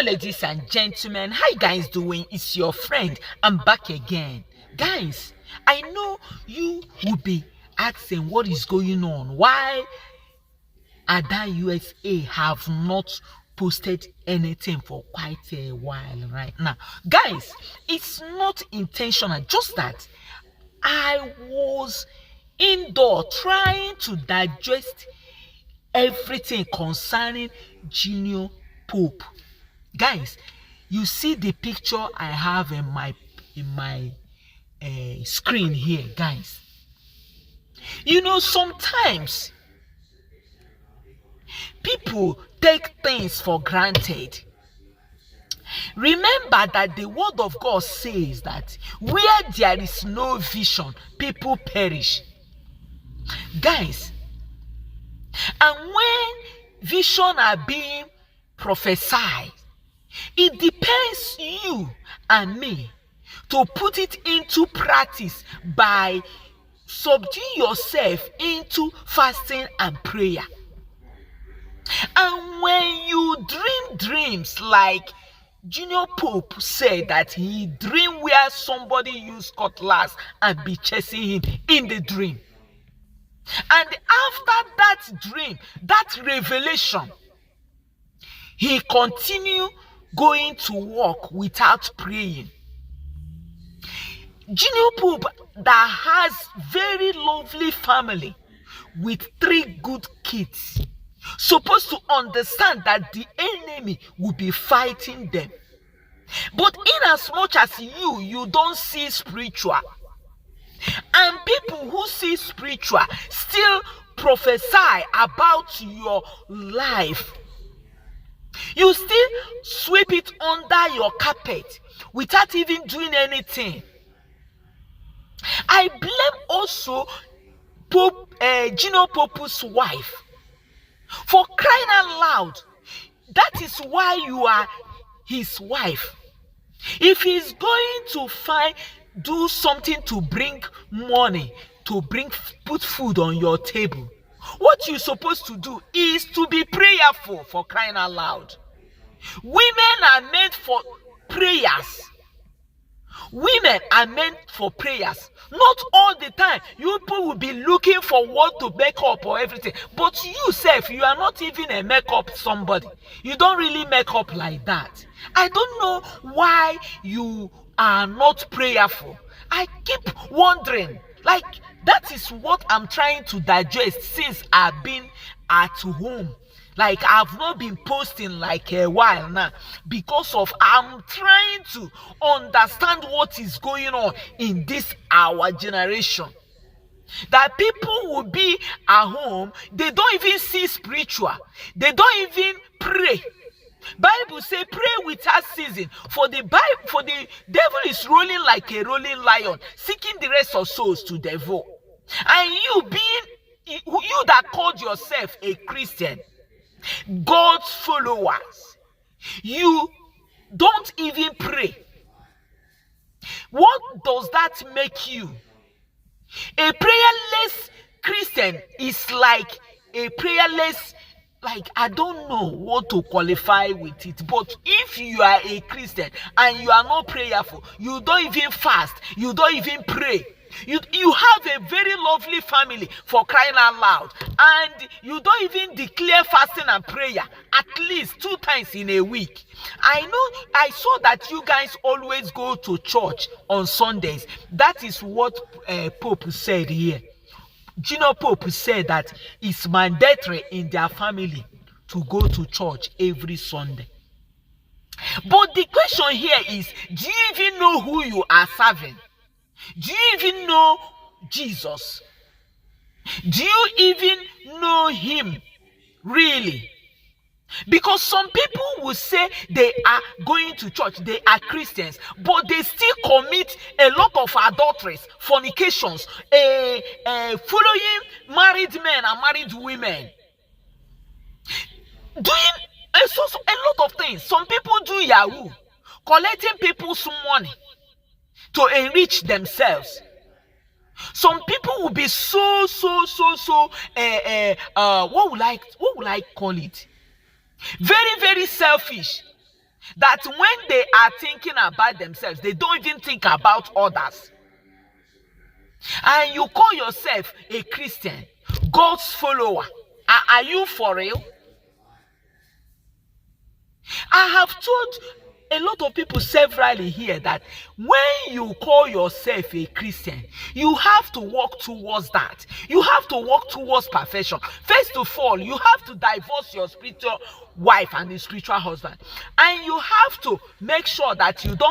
Hello ladies and gentlemen, how you guys doing? It's your friend. I'm back again. Guys, I know you will be asking what is going on. Why Ada USA have not posted anything for quite a while right now. Guys, it's not intentional, just that I was indoor trying to digest everything concerning Junior Pope. Guys, you see the picture I have in my screen here, guys. You know, sometimes people take things for granted. Remember that the word of God says that where there is no vision, people perish. Guys, and when vision are being prophesied, it depends you and me to put it into practice by subduing yourself into fasting and prayer. And when you dream dreams like Junior Pope said that he dreamed where somebody used cutlass and be chasing him in the dream. And after that dream, that revelation, he continued going to work without praying. Junior Pope that has very lovely family with 3 good kids, supposed to understand that the enemy will be fighting them. But in as much as you don't see spiritual, and people who see spiritual still prophesy about your life, you still sweep it under your carpet without even doing anything. I blame also Junior Pope's wife for crying out loud. That is why you are his wife. If he's going to do something to bring money, to put food on your table, what you're supposed to do is to be prayerful, for crying out loud. Women are meant for prayers. Women are meant for prayers. Not all the time. You people will be looking for what to make up or everything. But you self, you are not even a makeup somebody. You don't really make up like that. I don't know why you are not prayerful. I keep wondering. Like, that is what I'm trying to digest since I've been at home. Like, I've not been posting like a while now because of I'm trying to understand what is going on in this our generation. That people will be at home, they don't even see spiritual, they don't even pray. Bible say pray without ceasing, for the devil is rolling like a rolling lion, seeking the rest of souls to devour. And you that called yourself a Christian, God's followers, you don't even pray. What does that make you? A prayerless Christian is like a prayerless, like, I don't know what to qualify with it, but if you are a Christian and you are not prayerful, you don't even fast, you don't even pray. You have a very lovely family, for crying out loud, and you don't even declare fasting and prayer at least 2 times in a week. I saw that you guys always go to church on Sundays. That is what Pope said here. Junior Pope said that it's mandatory in their family to go to church every Sunday. But the question here is, do you even know who you are serving? Do you even know Jesus? Do you even know him really? Because some people will say they are going to church, they are Christians, but they still commit a lot of adulteries, fornications, following married men and married women, doing a lot of things. Some people do Yahoo, collecting people's money to enrich themselves. Some people will be so what will I call it? Very, very selfish. that when they are thinking about themselves, they don't even think about others. And you call yourself a Christian, God's follower. Are you for real? I have told a lot of people severally here that when you call yourself a Christian, you have to work towards that. You have to work towards perfection. First of all, you have to divorce your spiritual wife and the spiritual husband. And you have to make sure that you don't